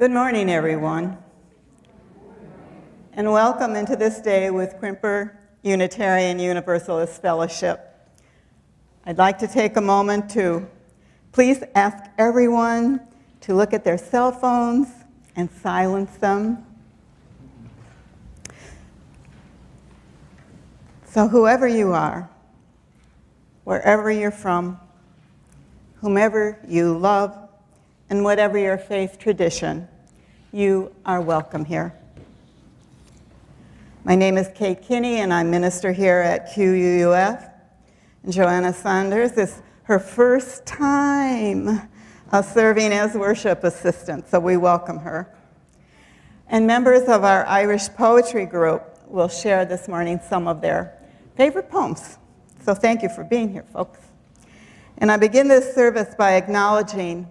Good morning, everyone, and welcome into this day with Quimper Unitarian Universalist Fellowship. I'd like to take a moment to please ask everyone to look at their cell phones and silence them. So whoever you are, wherever you're from, whomever you love, and whatever your faith tradition, you are welcome here. My name is Kinney, and I'm minister here at QUUF. And Joanna Saunders is her first time serving as worship assistant, so we welcome her. And members of our Irish poetry group will share this morning some of their favorite poems. So thank you for being here, folks. And I begin this service by acknowledging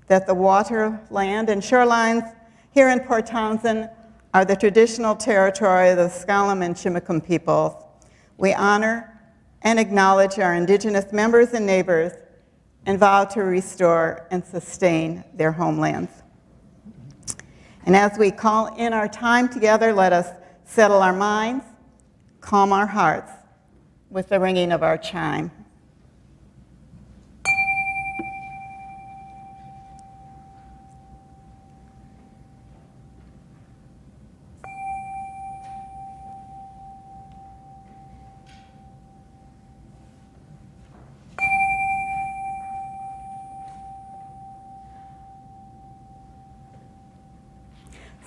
that the water, land, and shorelines here in Port Townsend are the traditional territory of the Skallam and Chimicum peoples. We honor and acknowledge our indigenous members and neighbors and vow to restore and sustain their homelands. And as we call in our time together, let us settle our minds, calm our hearts with the ringing of our chime.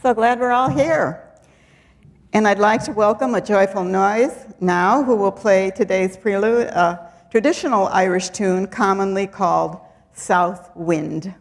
So glad we're all here. And I'd like to welcome a joyful noise now who will play today's prelude, a traditional Irish tune commonly called South Wind.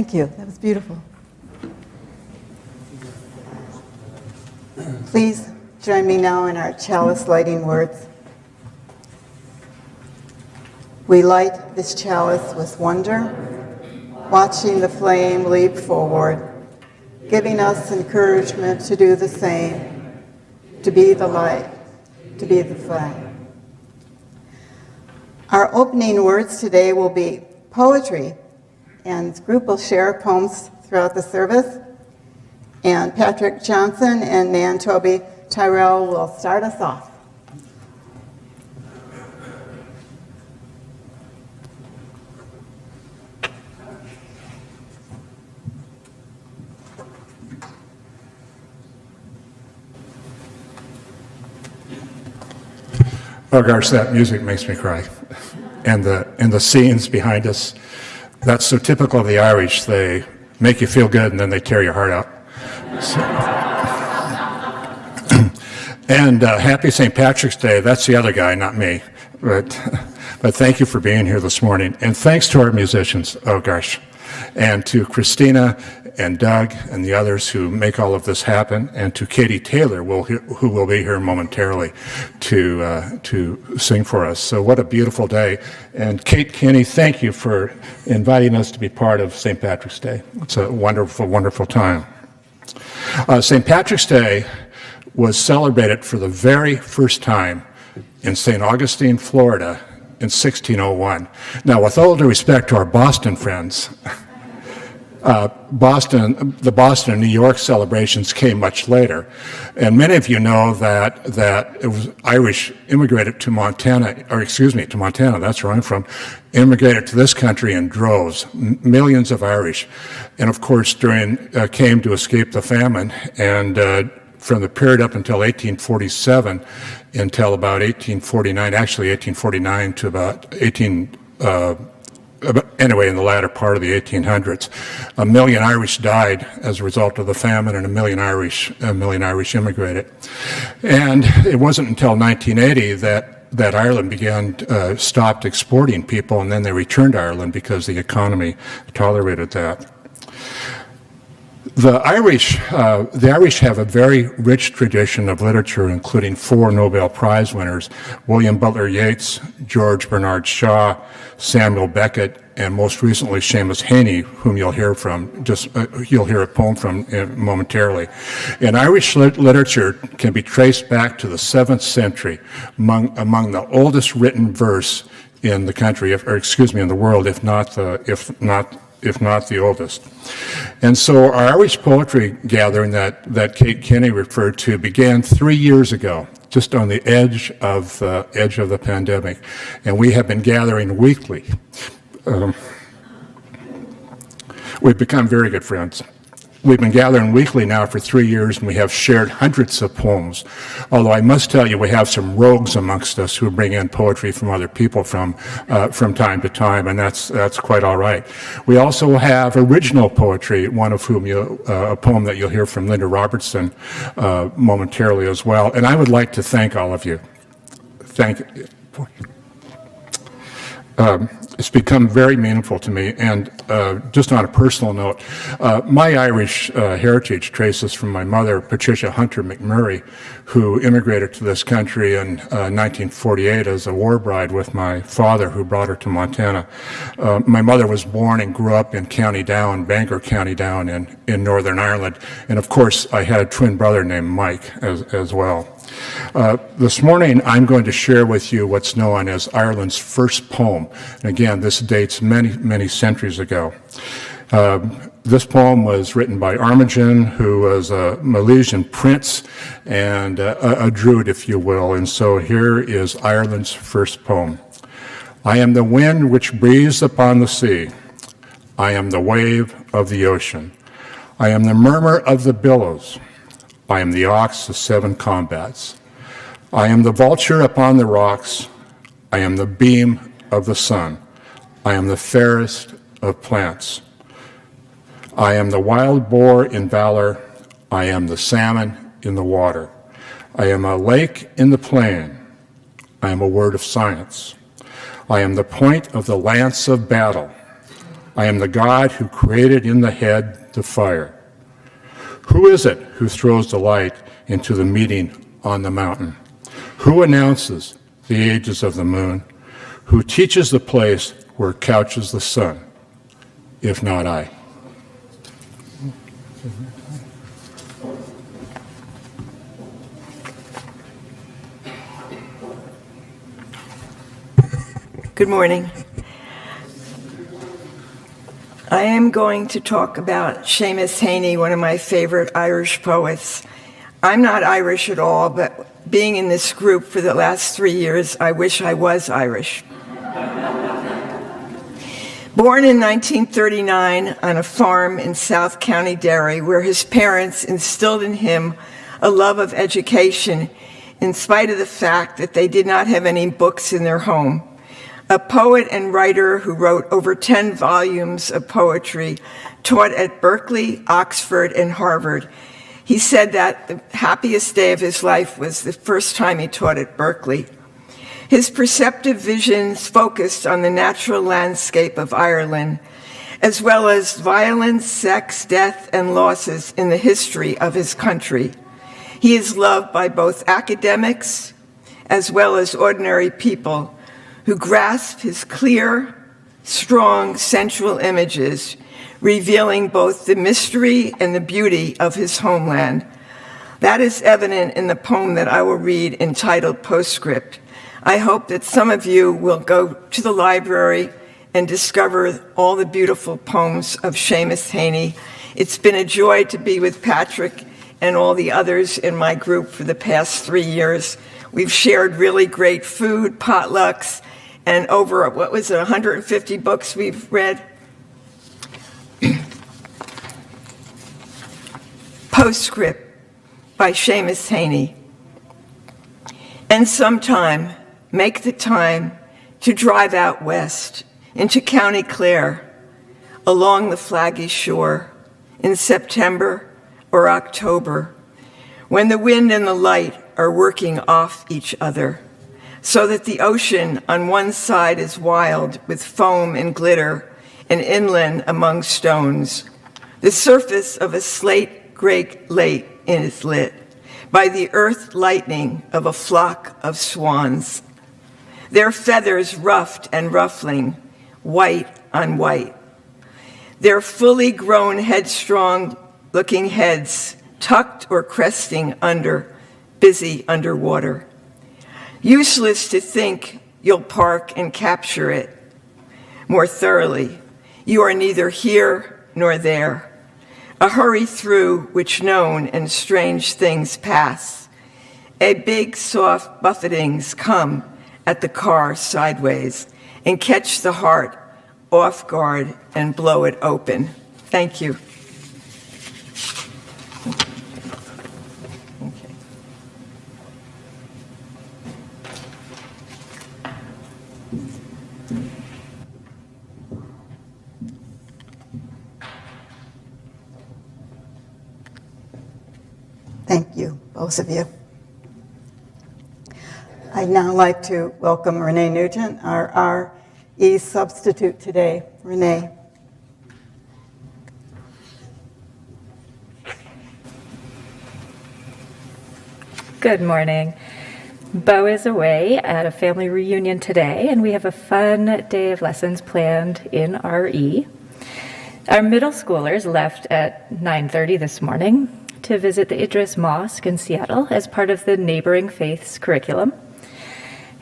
Thank you. That was beautiful. Please join me now in our chalice lighting words. We light this chalice with wonder, watching the flame leap forward, giving us encouragement to do the same, to be the light, to be the flame. Our opening words today will be poetry, and the group will share poems throughout the service. And Patrick Johnson and Nan Toby Tyrell will start us off. Oh gosh, that music makes me cry. And the scenes behind us, that's so typical of the Irish. They make you feel good and then they tear your heart out. So. And happy St. Patrick's Day. That's the other guy, not me. But thank you for being here this morning. And thanks to our musicians, oh gosh. And to Christina and Doug and the others who make all of this happen, and to Katy Taylor, who will be here momentarily to sing for us. So what a beautiful day. And Kate Kinney, thank you for inviting us to be part of St. Patrick's Day. It's a wonderful, wonderful time. St. Patrick's Day was celebrated for the very first time in St. Augustine, Florida in 1601. Now, with all due respect to our Boston friends, the Boston and New York celebrations came much later. And many of you know that it was Irish immigrated to Montana, that's where I'm from, immigrated to this country in droves, millions of Irish. And of course, came to escape the famine, and from the period up until 1847, until about 1849 to about anyway, in the latter part of the 1800s, 1 million Irish died as a result of the famine, and 1 million Irish immigrated. And it wasn't until 1980 that Ireland stopped exporting people, and then they returned to Ireland because the economy tolerated that. The Irish have a very rich tradition of literature, including 4 Nobel Prize winners: William Butler Yeats, George Bernard Shaw, Samuel Beckett, and most recently Seamus Heaney, whom you'll hear from. You'll hear a poem from momentarily. And Irish literature can be traced back to the 7th century, among the oldest written verse in the country, in the world, if not the oldest. And so our Irish poetry gathering that Kate Kinney referred to began 3 years ago, just on the edge of the pandemic. And we have been gathering weekly. We've become very good friends. We've been gathering weekly now for 3 years, and we have shared hundreds of poems. Although I must tell you, we have some rogues amongst us who bring in poetry from other people from time to time, and that's quite all right. We also have original poetry, one of whom a poem that you'll hear from Linda Robertson momentarily as well. And I would like to thank all of you. Thank you. It's become very meaningful to me, and just on a personal note, my Irish heritage traces from my mother, Patricia Hunter McMurray, who immigrated to this country in 1948 as a war bride with my father, who brought her to Montana. My mother was born and grew up in County Down, Bangor County Down in Northern Ireland, and of course I had a twin brother named Mike as well. This morning, I'm going to share with you what's known as Ireland's first poem. And again, this dates many, many centuries ago. This poem was written by Armagin, who was a Milesian prince and a druid, if you will. And so here is Ireland's first poem. I am the wind which breathes upon the sea. I am the wave of the ocean. I am the murmur of the billows. I am the ox of 7 combats. I am the vulture upon the rocks. I am the beam of the sun. I am the fairest of plants. I am the wild boar in valor. I am the salmon in the water. I am a lake in the plain. I am a word of science. I am the point of the lance of battle. I am the God who created in the head the fire. Who is it who throws the light into the meeting on the mountain? Who announces the ages of the moon? Who teaches the place where couches the sun, if not I? Good morning. I am going to talk about Seamus Heaney, one of my favorite Irish poets. I'm not Irish at all, but being in this group for the last 3 years, I wish I was Irish. Born in 1939 on a farm in South County Derry, where his parents instilled in him a love of education, in spite of the fact that they did not have any books in their home. A poet and writer who wrote over 10 volumes of poetry, taught at Berkeley, Oxford, and Harvard. He said that the happiest day of his life was the first time he taught at Berkeley. His perceptive visions focused on the natural landscape of Ireland, as well as violence, sex, death, and losses in the history of his country. He is loved by both academics as well as ordinary people who grasp his clear, strong, sensual images, revealing both the mystery and the beauty of his homeland. That is evident in the poem that I will read entitled Postscript. I hope that some of you will go to the library and discover all the beautiful poems of Seamus Heaney. It's been a joy to be with Patrick and all the others in my group for the past 3 years. We've shared really great food, potlucks, and over, 150 books we've read? Postscript by Seamus Heaney. And sometime, make the time to drive out west into County Clare, along the flaggy shore, in September or October, when the wind and the light are working off each other, so that the ocean on one side is wild with foam and glitter, and inland among stones. The surface of a slate gray lake is lit by the earth lightning of a flock of swans, their feathers ruffed and ruffling, white on white. Their fully grown, headstrong-looking heads tucked or cresting under, busy underwater. Useless to think you'll park and capture it more thoroughly. You are neither here nor there. A hurry through which known and strange things pass. A big, soft buffetings come at the car sideways and catch the heart off guard and blow it open. Thank you. Thank you, both of you. I'd now like to welcome Renee Nugent, our RE substitute today. Renee. Good morning. Bo is away at a family reunion today, and we have a fun day of lessons planned in RE. Our middle schoolers left at 9:30 this morning to visit the Idris Mosque in Seattle as part of the Neighboring Faiths curriculum.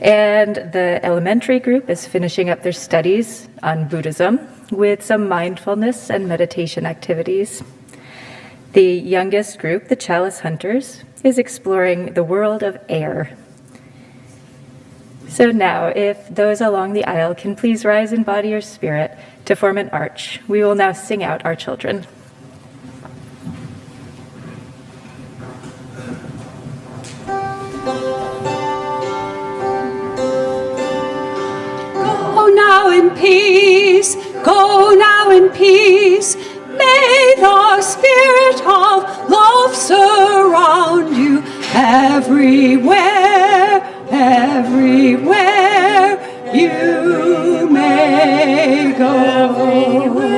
And the elementary group is finishing up their studies on Buddhism with some mindfulness and meditation activities. The youngest group, the Chalice Hunters, is exploring the world of air. So now, if those along the aisle can please rise in body or spirit to form an arch, we will now sing out our children. Go now in peace, go now in peace. May the spirit of love surround you everywhere, everywhere you may go.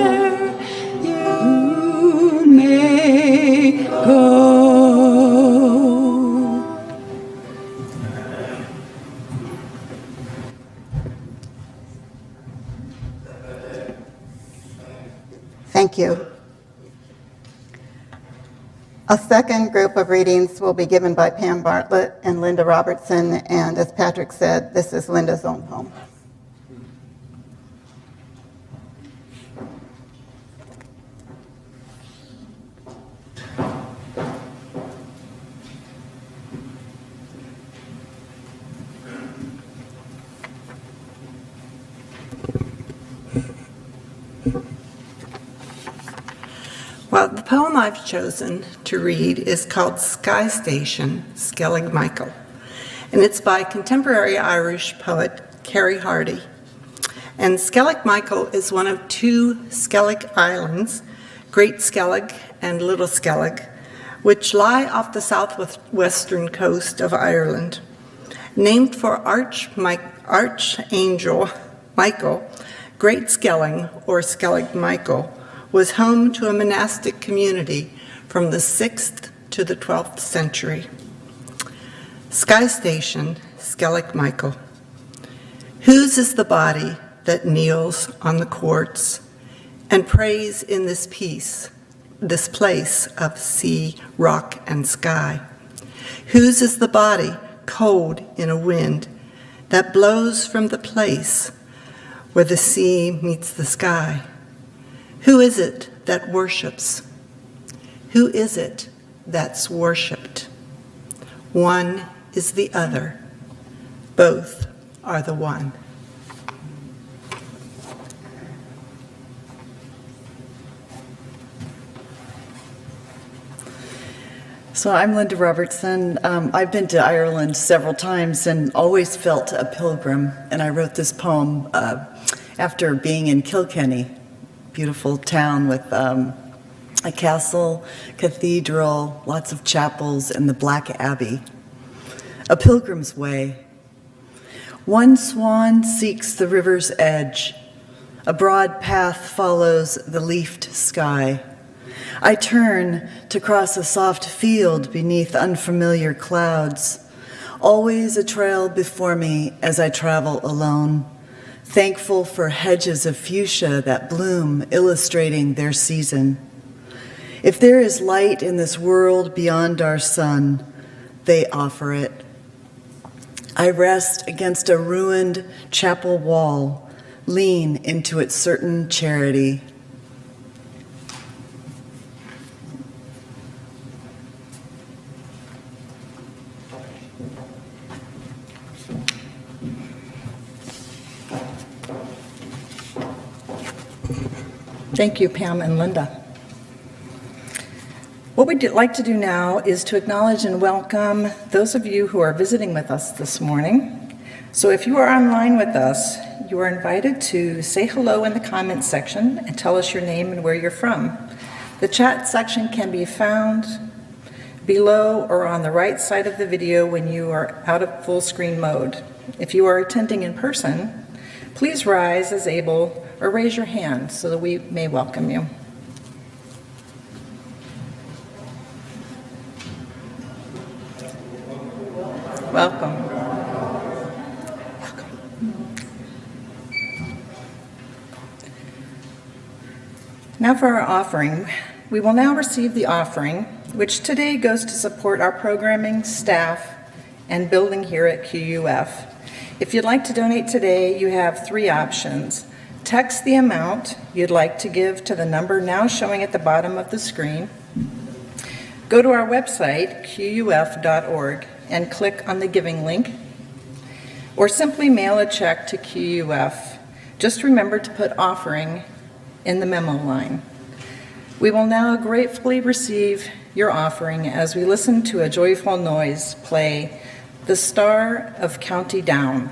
Thank you. A second group of readings will be given by Pam Bartlett and Linda Robertson, and as Patrick said, this is Linda's own poem. Well, the poem I've chosen to read is called Sky Station, Skellig Michael, and it's by contemporary Irish poet Kerry Hardy. And Skellig Michael is one of two Skellig Islands, Great Skellig and Little Skellig, which lie off the southwestern coast of Ireland. Named for Archangel Michael, Great Skellig, or Skellig Michael, was home to a monastic community from the 6th to the 12th century. Sky Station, Skellig Michael. Whose is the body that kneels on the quartz and prays in this place of sea, rock, and sky? Whose is the body cold in a wind that blows from the place where the sea meets the sky? Who is it that worships? Who is it that's worshipped? One is the other. Both are the one. So I'm Linda Robertson. I've been to Ireland several times and always felt a pilgrim. And I wrote this poem after being in Kilkenny, beautiful town with a castle, cathedral, lots of chapels, and the Black Abbey. A pilgrim's way. One swan seeks the river's edge. A broad path follows the leafed sky. I turn to cross a soft field beneath unfamiliar clouds. Always a trail before me as I travel alone. Thankful for hedges of fuchsia that bloom, illustrating their season. If there is light in this world beyond our sun, they offer it. I rest against a ruined chapel wall, lean into its certain charity. Thank you, Pam and Linda. What we'd like to do now is to acknowledge and welcome those of you who are visiting with us this morning. So if you are online with us, you are invited to say hello in the comments section and tell us your name and where you're from. The chat section can be found below or on the right side of the video when you are out of full screen mode. If you are attending in person, please rise as able or raise your hand so that we may welcome you. Welcome. Now for our offering. We will now receive the offering, which today goes to support our programming, staff, and building here at QUF. If you'd like to donate today, you have three options. Text the amount you'd like to give to the number now showing at the bottom of the screen. Go to our website, QUF.org, and click on the giving link, or simply mail a check to QUF. Just remember to put offering in the memo line. We will now gratefully receive your offering as we listen to a joyful noise play, The Star of County Down.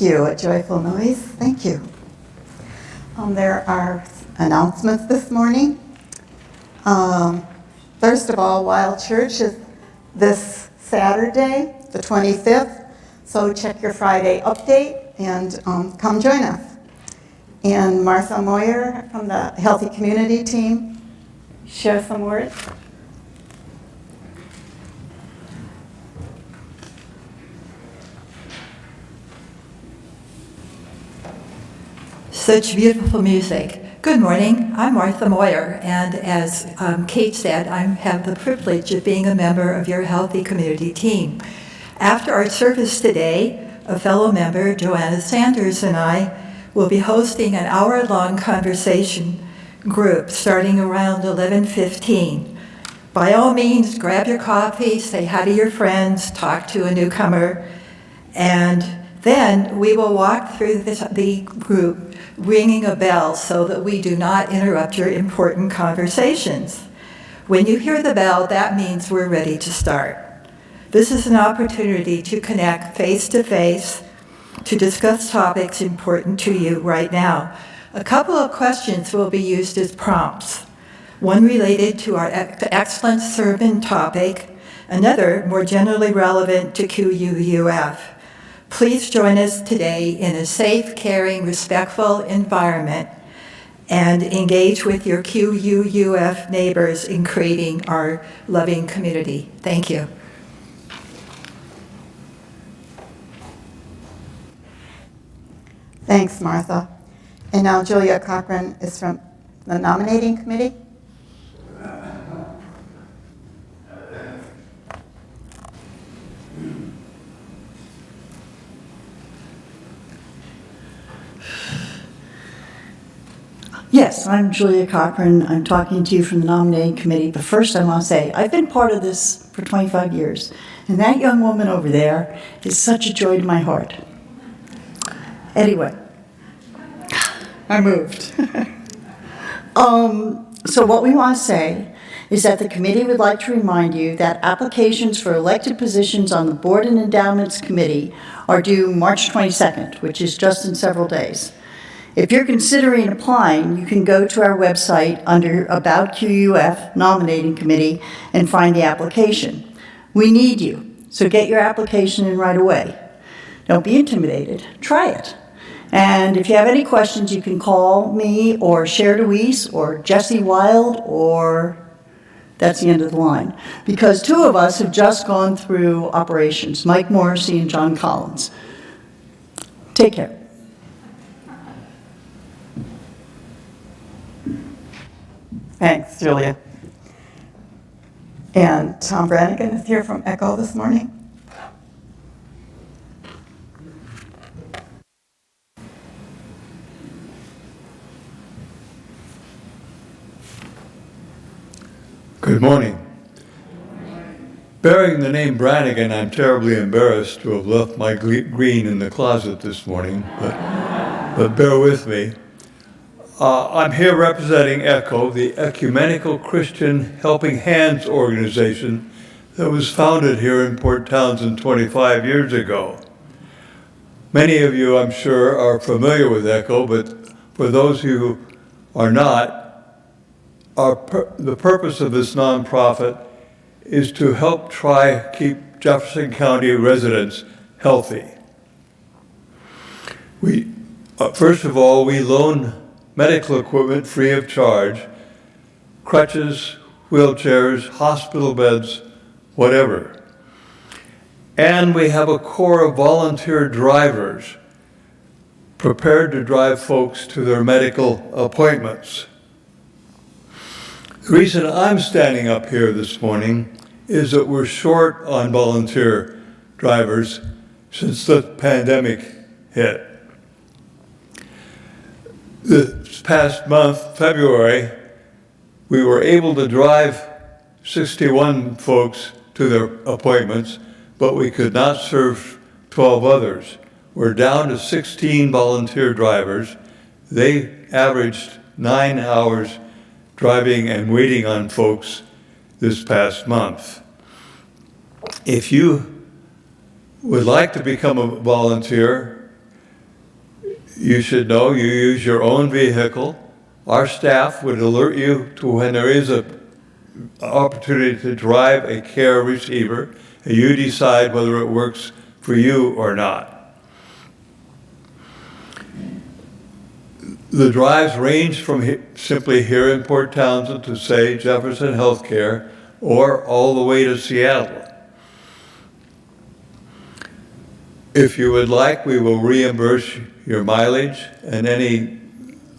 you, a joyful noise. Thank you. There are announcements this morning. First of all, Wild Church is this Saturday, the 25th, so check your Friday update and come join us. And Martha Moyer from the Healthy Community team, share some words. Such beautiful music. Good morning, I'm Martha Moyer, and as Kate said, I have the privilege of being a member of your Healthy Community team. After our service today, a fellow member, Joanna Sanders, and I will be hosting an hour-long conversation group starting around 11:15. By all means, grab your coffee, say hi to your friends, talk to a newcomer, and then we will walk through the group ringing a bell so that we do not interrupt your important conversations. When you hear the bell, that means we're ready to start. This is an opportunity to connect face-to-face to discuss topics important to you right now. A couple of questions will be used as prompts. One related to our excellent sermon topic, another more generally relevant to QUUF. Please join us today in a safe, caring, respectful environment and engage with your QUUF neighbors in creating our loving community. Thank you. Thanks, Martha. And now Julia Cochran is from the nominating committee. Yes, I'm Julia Cochran. I'm talking to you from the nominating committee. But first I want to say, I've been part of this for 25 years. And that young woman over there is such a joy to my heart. Anyway, I moved. So what we want to say is that the committee would like to remind you that applications for elected positions on the Board and Endowments Committee are due March 22nd, which is just in several days. If you're considering applying, you can go to our website under About QUF Nominating Committee and find the application. We need you, so get your application in right away. Don't be intimidated, try it. And if you have any questions, you can call me or Cher Deweese or Jesse Wild, or that's the end of the line. Because two of us have just gone through operations, Mike Morrissey and John Collins. Take care. Thanks, Julia. And Tom Brannigan is here from ECHO this morning. Good morning. Bearing the name Brannigan, I'm terribly embarrassed to have left my green in the closet this morning, but bear with me. I'm here representing ECHO, the Ecumenical Christian Helping Hands organization that was founded here in Port Townsend 25 years ago. Many of you, I'm sure, are familiar with ECHO, but for those who are not, the purpose of this nonprofit is to help try keep Jefferson County residents healthy. First of all, we loan medical equipment free of charge, crutches, wheelchairs, hospital beds, whatever. And we have a core of volunteer drivers prepared to drive folks to their medical appointments. The reason I'm standing up here this morning is that we're short on volunteer drivers since the pandemic hit. This past month, February, we were able to drive 61 folks to their appointments, but we could not serve 12 others. We're down to 16 volunteer drivers. They averaged 9 hours driving and waiting on folks this past month. If you would like to become a volunteer, You should know you use your own vehicle. Our staff would alert you to when there is an opportunity to drive a care receiver, and you decide whether it works for you or not. The drives range from simply here in Port Townsend to, say, Jefferson Healthcare, or all the way to Seattle. If you would like, we will reimburse your mileage and any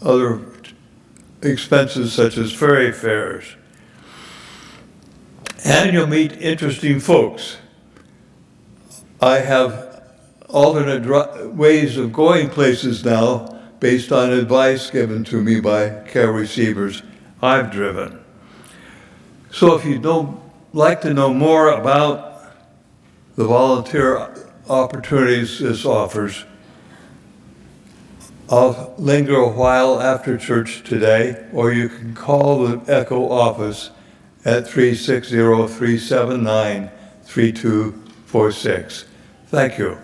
other expenses such as ferry fares. And you'll meet interesting folks. I have alternate ways of going places now based on advice given to me by care receivers I've driven. So if you'd like to know more about the volunteer opportunities this offers, I'll linger a while after church today, or you can call the ECHO office at 360-379-3246. Thank you.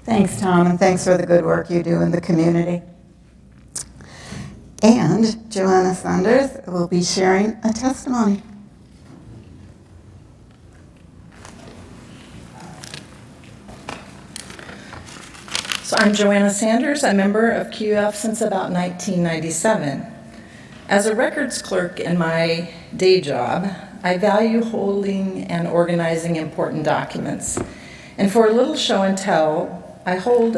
Thanks, Tom, and thanks for the good work you do in the community. And Joanna Saunders will be sharing a testimony. So I'm Joanna Sanders, a member of QUUF since about 1997. As a records clerk in my day job, I value holding and organizing important documents. And for a little show and tell, I hold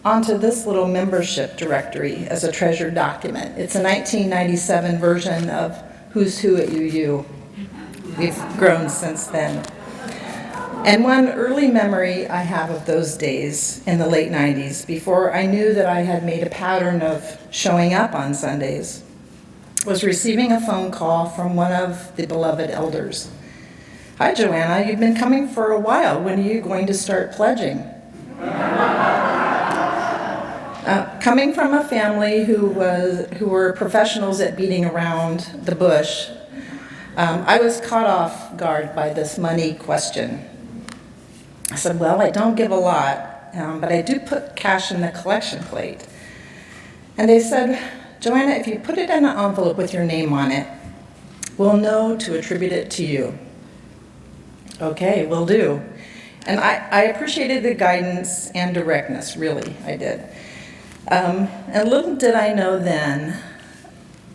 onto this little membership directory as a treasured document. It's a 1997 version of Who's Who at UU. We've grown since then. And one early memory I have of those days in the late 90s, before I knew that I had made a pattern of showing up on Sundays, was receiving a phone call from one of the beloved elders. Hi, Joanna, you've been coming for a while. When are you going to start pledging? Coming from a family who were professionals at beating around the bush, I was caught off guard by this money question. I said, well, I don't give a lot, but I do put cash in the collection plate. And they said, Joanna, if you put it in an envelope with your name on it, we'll know to attribute it to you. Okay, will do. And I appreciated the guidance and directness, really, I did. And little did I know then,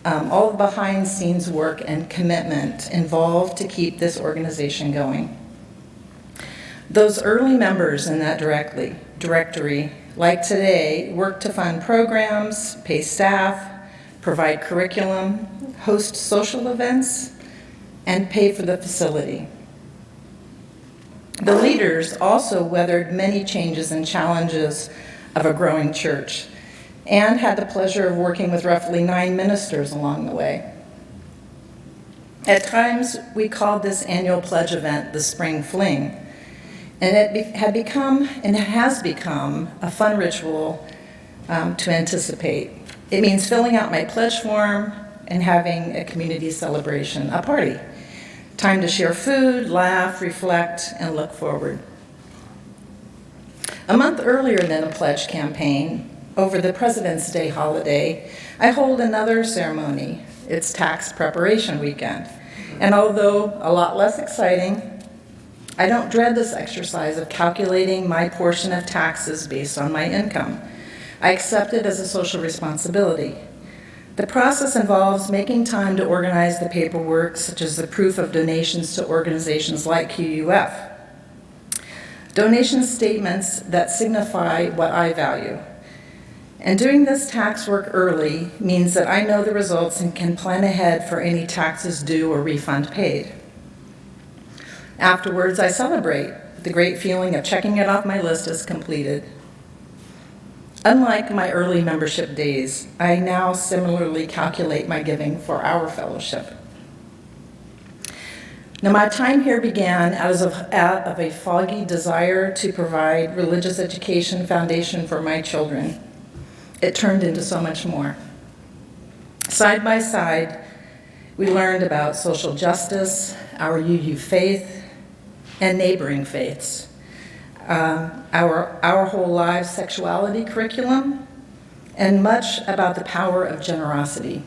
all the behind-scenes work and commitment involved to keep this organization going. Those early members in that directory, like today, work to fund programs, pay staff, provide curriculum, host social events, and pay for the facility. The leaders also weathered many changes and challenges of a growing church and had the pleasure of working with roughly 9 ministers along the way. At times, we called this annual pledge event the Spring Fling, and it has become a fun ritual to anticipate. It means filling out my pledge form and having a community celebration, a party. Time to share food, laugh, reflect, and look forward. A month earlier than a pledge campaign, over the President's Day holiday, I hold another ceremony. It's tax preparation weekend. And although a lot less exciting, I don't dread this exercise of calculating my portion of taxes based on my income. I accept it as a social responsibility. The process involves making time to organize the paperwork, such as the proof of donations to organizations like QUUF. Donation statements that signify what I value. And doing this tax work early means that I know the results and can plan ahead for any taxes due or refund paid. Afterwards, I celebrate the great feeling of checking it off my list as completed. Unlike my early membership days, I now similarly calculate my giving for our fellowship. Now, my time here began out of a foggy desire to provide religious education foundation for my children. It turned into so much more. Side by side, we learned about social justice, our UU faith, and neighboring faiths, our whole lives sexuality curriculum, and much about the power of generosity.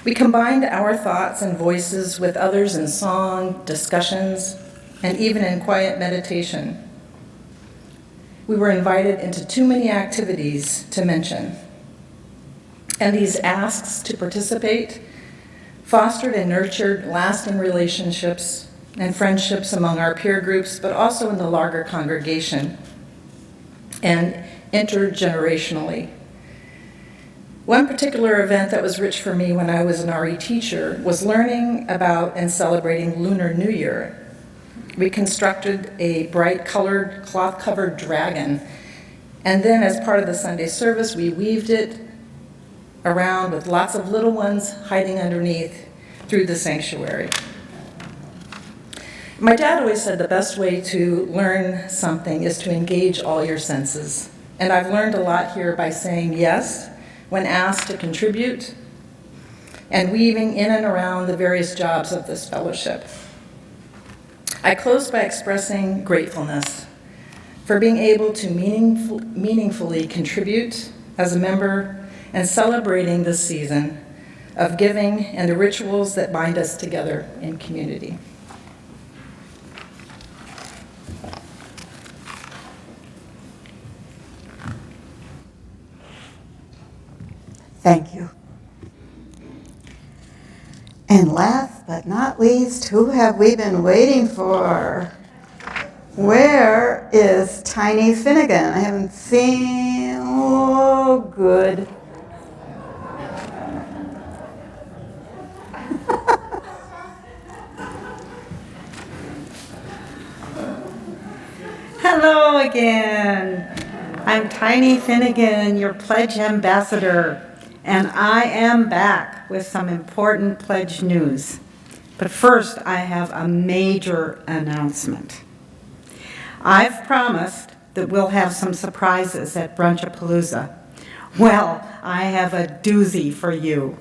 We combined our thoughts and voices with others in song, discussions, and even in quiet meditation. We were invited into too many activities to mention. And these asks to participate fostered and nurtured lasting relationships and friendships among our peer groups, but also in the larger congregation and intergenerationally. One particular event that was rich for me when I was an RE teacher was learning about and celebrating Lunar New Year. We constructed a bright colored cloth-covered dragon, and then as part of the Sunday service, we weaved it around with lots of little ones hiding underneath through the sanctuary. My dad always said the best way to learn something is to engage all your senses. And I've learned a lot here by saying yes when asked to contribute and weaving in and around the various jobs of this fellowship. I close by expressing gratefulness for being able to meaningfully contribute as a member and celebrating this season of giving and the rituals that bind us together in community. Thank you. And last but not least, who have we been waiting for? Where is Tiny Finnegan? I haven't seen, oh, good. Hello again. I'm Tiny Finnegan, your pledge ambassador, and I am back with some important pledge news. But first, I have a major announcement. I've promised that we'll have some surprises at Brunchapalooza. Well, I have a doozy for you.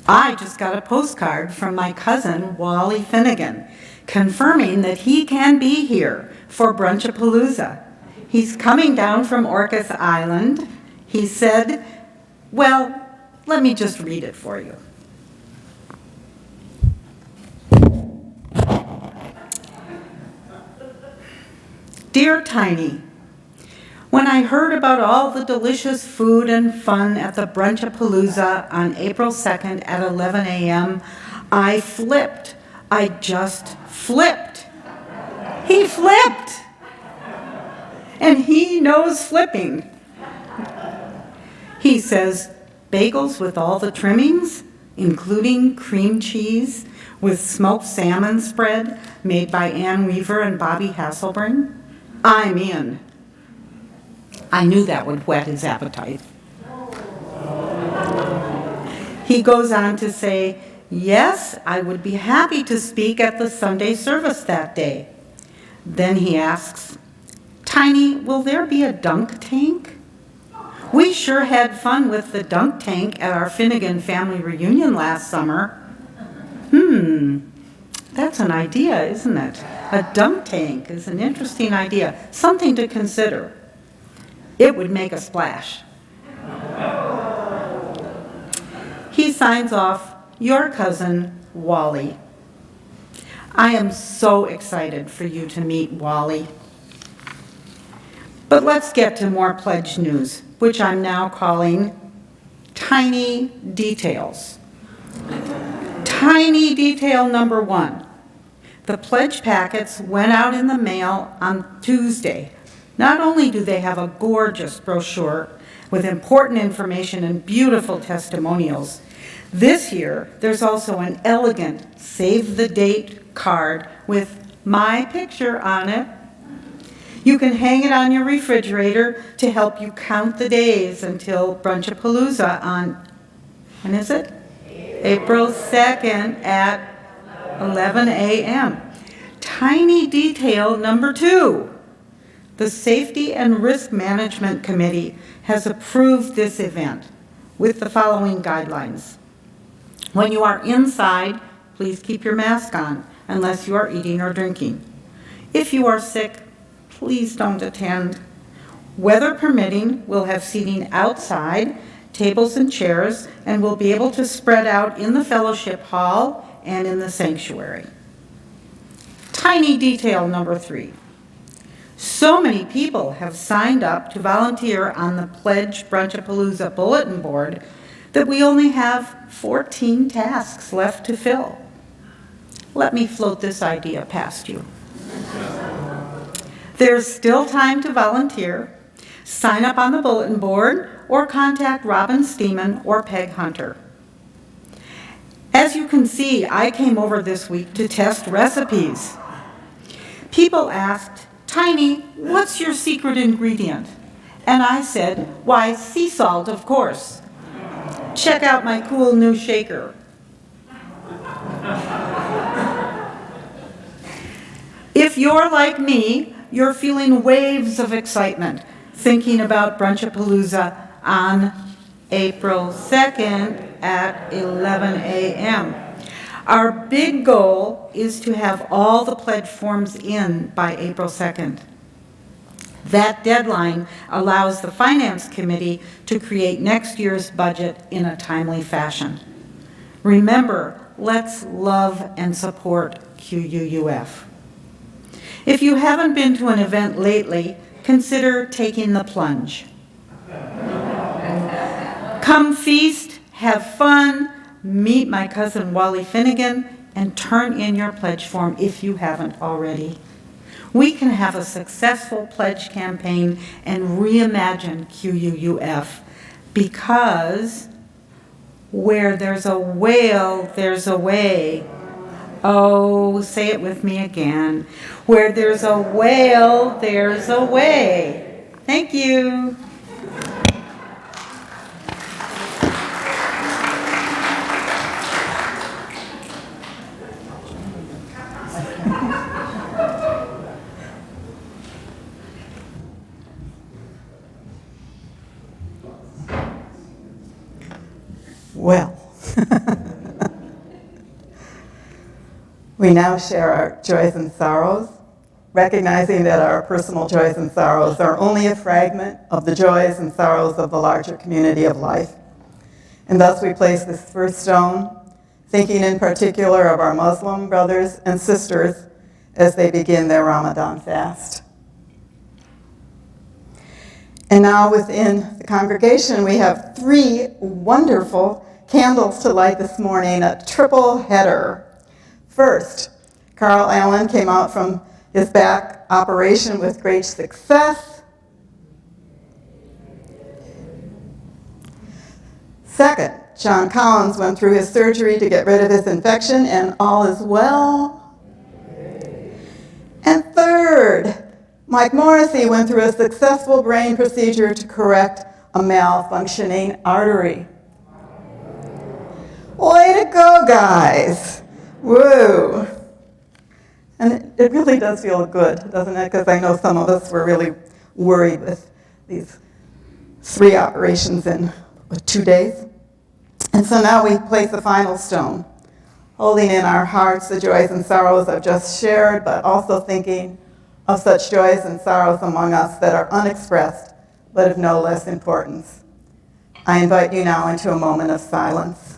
I just got a postcard from my cousin, Wally Finnegan, confirming that he can be here for Brunchapalooza. He's coming down from Orcas Island. He said, well, let me just read it for you. Dear Tiny, when I heard about all the delicious food and fun at the Brunchapalooza on April 2nd at 11 a.m., I flipped. I just flipped. He flipped. And he knows flipping. He says, bagels with all the trimmings, including cream cheese with smoked salmon spread made by Ann Weaver and Bobby Hasselbring. I'm in. I knew that would whet his appetite. He goes on to say, yes, I would be happy to speak at the Sunday service that day. Then he asks, Tiny, will there be a dunk tank? We sure had fun with the dunk tank at our Finnegan family reunion last summer. That's an idea, isn't it? A dunk tank is an interesting idea, something to consider. It would make a splash. He signs off, your cousin, Wally. I am so excited for you to meet Wally. But let's get to more pledge news, which I'm now calling Tiny Details. Tiny detail number 1. The pledge packets went out in the mail on Tuesday. Not only do they have a gorgeous brochure with important information and beautiful testimonials, this year there's also an elegant save the date card with my picture on it. You can hang it on your refrigerator to help you count the days until Brunchapalooza on, when is it? April 2nd at 11 a.m. Tiny detail number 2. The Safety and Risk Management Committee has approved this event with the following guidelines. When you are inside, please keep your mask on unless you are eating or drinking. If you are sick, please don't attend. Weather permitting, we'll have seating outside, tables and chairs, and we'll be able to spread out in the fellowship hall and in the sanctuary. Tiny detail number 3. So many people have signed up to volunteer on the Pledge Brunchapalooza bulletin board that we only have 14 tasks left to fill. Let me float this idea past you. There's still time to volunteer. Sign up on the bulletin board or contact Robin Steeman or Peg Hunter. As you can see, I came over this week to test recipes. People asked, Tiny, what's your secret ingredient? And I said, why, sea salt, of course. Check out my cool new shaker. If you're like me, you're feeling waves of excitement thinking about Brunchapalooza on April 2nd at 11 a.m. Our big goal is to have all the pledge forms in by April 2nd. That deadline allows the Finance Committee to create next year's budget in a timely fashion. Remember, let's love and support QUUF. If you haven't been to an event lately, consider taking the plunge. Come feast, have fun, meet my cousin Wally Finnegan, and turn in your pledge form if you haven't already. We can have a successful pledge campaign and reimagine QUUF, because where there's a whale, there's a way. Oh, say it with me again. Where there's a whale, there's a way. Thank you. Well, we now share our joys and sorrows, recognizing that our personal joys and sorrows are only a fragment of the joys and sorrows of the larger community of life. And thus we place this first stone, thinking in particular of our Muslim brothers and sisters as they begin their Ramadan fast. And now within the congregation, we have 3 wonderful candles to light this morning, a triple header. First, Carl Allen came out from his back operation with great success. Second, John Collins went through his surgery to get rid of his infection, and all is well. And third, Mike Morrissey went through a successful brain procedure to correct a malfunctioning artery. Way to go, guys. Woo. And it really does feel good, doesn't it? Because I know some of us were really worried with these 3 operations in 2 days. And so now we place the final stone, holding in our hearts the joys and sorrows I've just shared, but also thinking of such joys and sorrows among us that are unexpressed, but of no less importance. I invite you now into a moment of silence.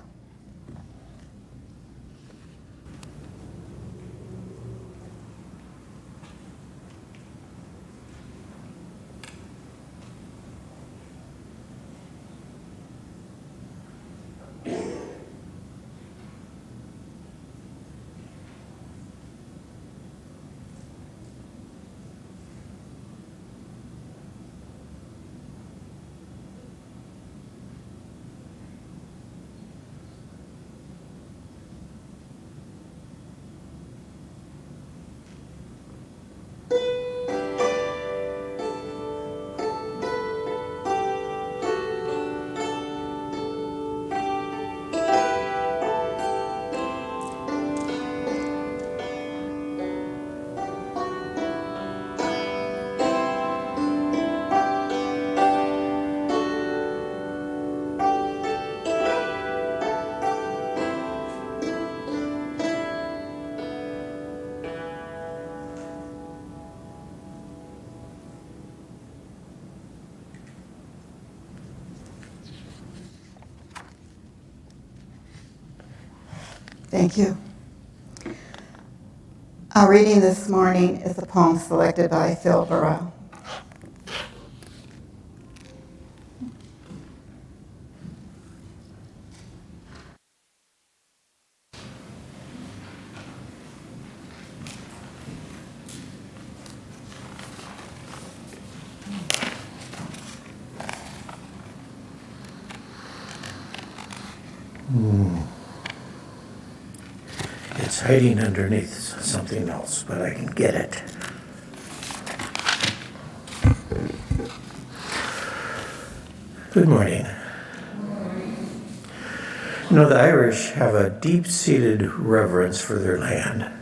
Thank you. Our reading this morning is a poem selected by Phil Burrow. It's hiding underneath something else, but I can get it. Good morning. You know, the Irish have a deep-seated reverence for their land.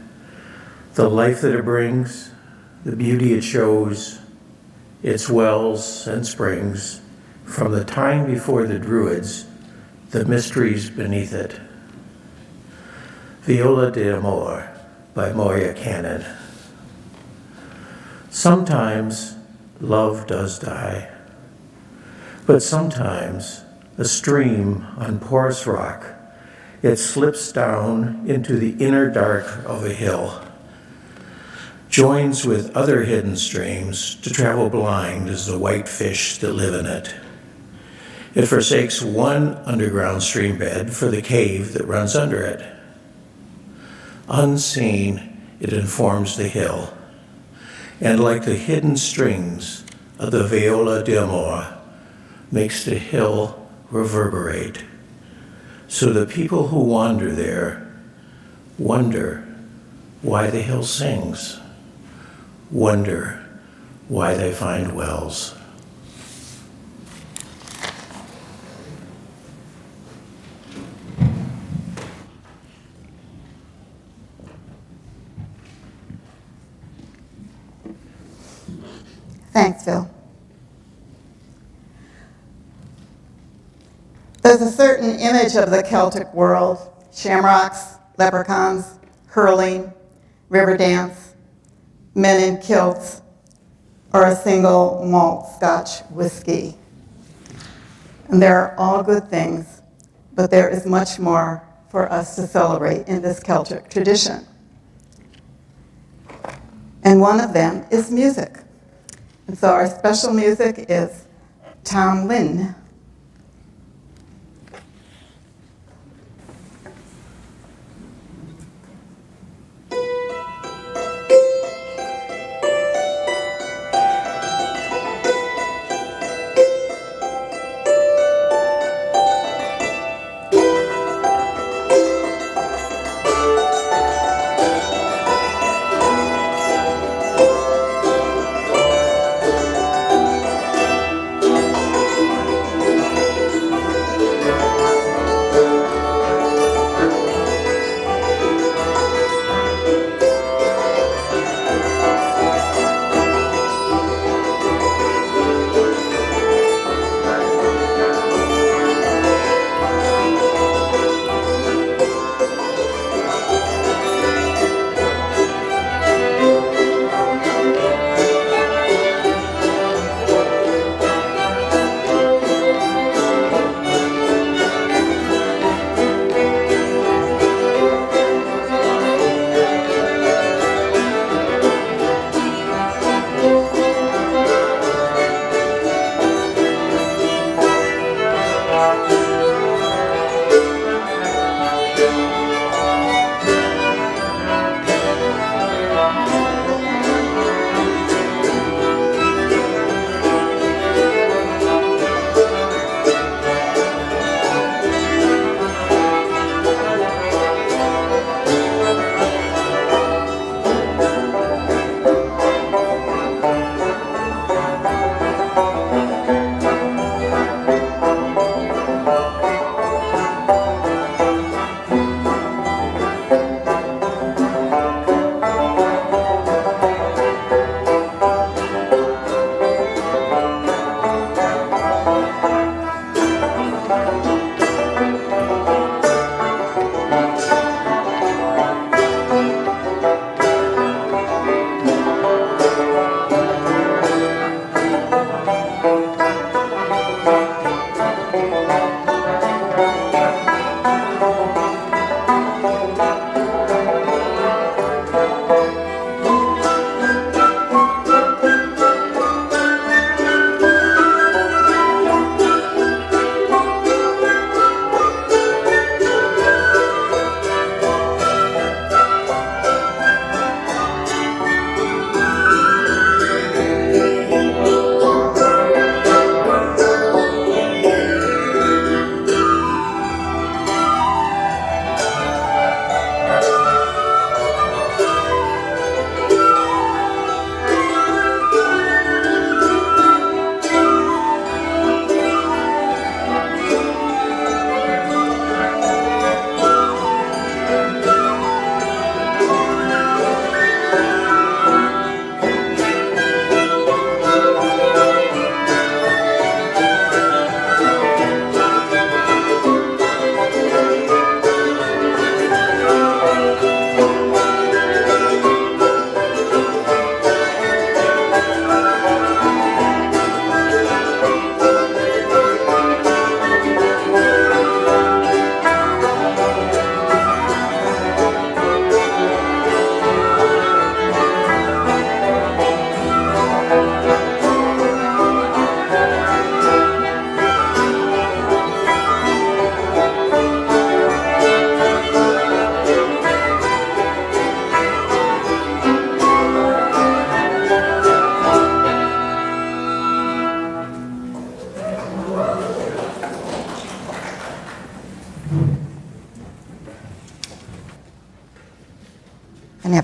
The life that it brings, the beauty it shows, its wells and springs, from the time before the Druids, the mysteries beneath it. Viola d'Amore by Moya Cannon. Sometimes love does die, but sometimes a stream on porous rock, it slips down into the inner dark of a hill, joins with other hidden streams to travel blind as the white fish that live in it. It forsakes one underground stream bed for the cave that runs under it. Unseen, it informs the hill, and like the hidden strings of the viola d'amore, makes the hill reverberate. So the people who wander there wonder why the hill sings, wonder why they find wells. Thanks, Phil. There's a certain image of the Celtic world: shamrocks, leprechauns, hurling, river dance, men in kilts, or a single malt Scotch whiskey. And they're all good things, but there is much more for us to celebrate in this Celtic tradition. And one of them is music. And so our special music is Tom Lynn.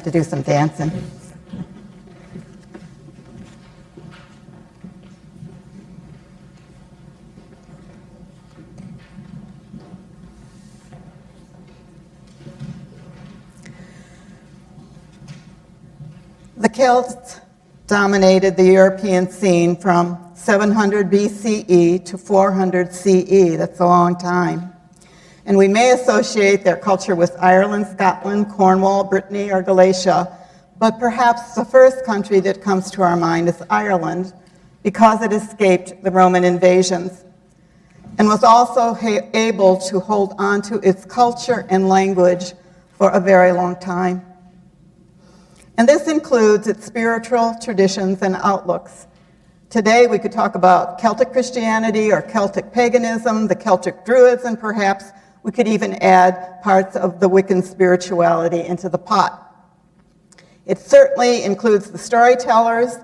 have to do some dancing. The Celts dominated the European scene from 700 BCE to 400 CE. That's a long time. And we may associate their culture with Ireland, Scotland, Cornwall, Brittany, or Galatia, but perhaps the first country that comes to our mind is Ireland, because it escaped the Roman invasions and was also able to hold on to its culture and language for a very long time. And this includes its spiritual traditions and outlooks. Today we could talk about Celtic Christianity or Celtic paganism, the Celtic Druids, and perhaps we could even add parts of the Wiccan spirituality into the pot. It certainly includes the storytellers,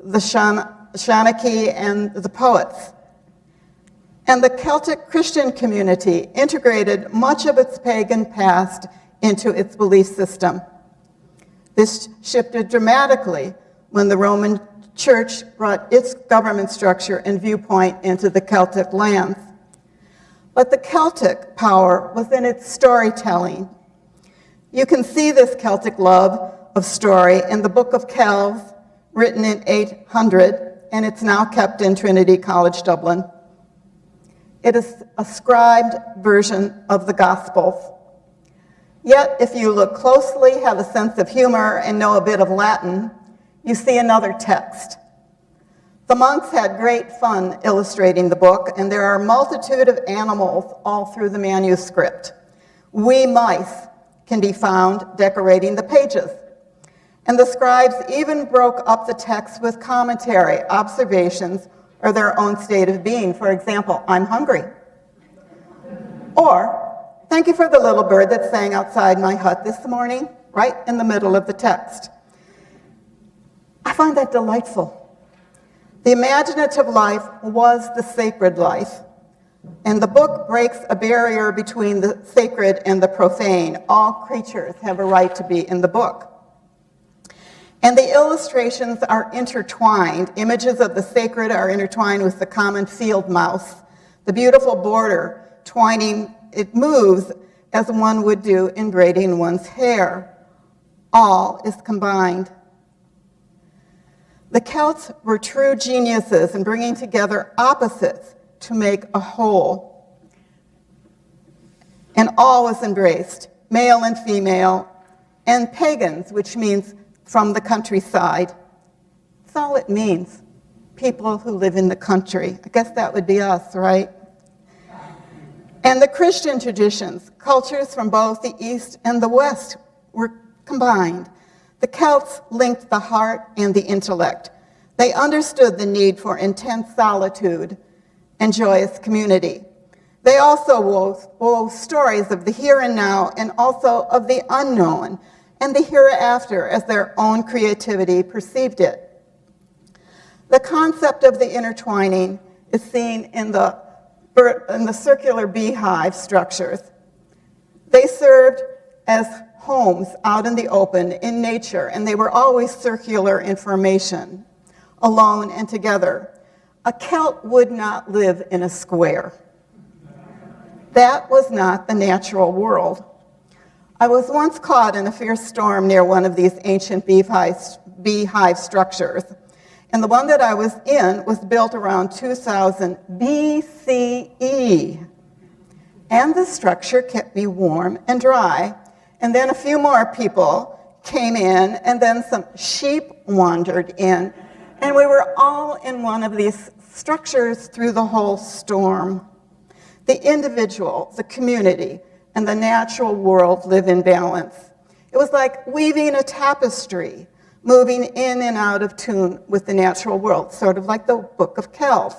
the Shanachie, and the poets. And the Celtic Christian community integrated much of its pagan past into its belief system. This shifted dramatically when the Roman Church brought its government structure and viewpoint into the Celtic lands. But the Celtic power was in its storytelling. You can see this Celtic love of story in the Book of Kells, written in 800, and it's now kept in Trinity College, Dublin. It is a scribed version of the Gospels. Yet, if you look closely, have a sense of humor, and know a bit of Latin, you see another text. The monks had great fun illustrating the book, and there are a multitude of animals all through the manuscript. Wee mice can be found decorating the pages. And the scribes even broke up the text with commentary, observations, or their own state of being. For example, I'm hungry. Or, thank you for the little bird that sang outside my hut this morning, right in the middle of the text. I find that delightful. The imaginative life was the sacred life, and the book breaks a barrier between the sacred and the profane. All creatures have a right to be in the book. And the illustrations are intertwined. Images of the sacred are intertwined with the common field mouse. The beautiful border twining, it moves as one would do in braiding one's hair. All is combined. The Celts were true geniuses in bringing together opposites to make a whole. And all was embraced, male and female, and pagans, which means from the countryside. That's all it means, people who live in the country. I guess that would be us, right? And the Christian traditions, cultures from both the East and the West were combined. The Celts linked the heart and the intellect. They understood the need for intense solitude and joyous community. They also wove stories of the here and now and also of the unknown and the hereafter as their own creativity perceived it. The concept of the intertwining is seen in the circular beehive structures. They served as homes out in the open, in nature, and they were always circular in formation, alone and together. A Celt would not live in a square. That was not the natural world. I was once caught in a fierce storm near one of these ancient beehive structures, and the one that I was in was built around 2000 BCE. And the structure kept me warm and dry. And then a few more people came in, and then some sheep wandered in, and we were all in one of these structures through the whole storm. The individual, the community, and the natural world live in balance. It was like weaving a tapestry, moving in and out of tune with the natural world, sort of like the Book of Kells.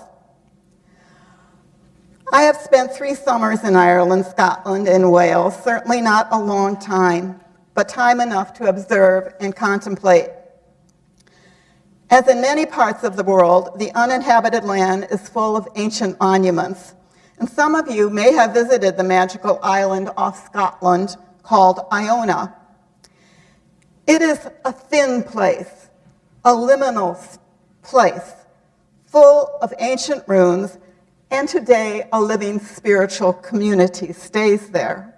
I have spent 3 summers in Ireland, Scotland, and Wales, certainly not a long time, but time enough to observe and contemplate. As in many parts of the world, the uninhabited land is full of ancient monuments. And some of you may have visited the magical island off Scotland called Iona. It is a thin place, a liminal place, full of ancient ruins, and today a living spiritual community stays there.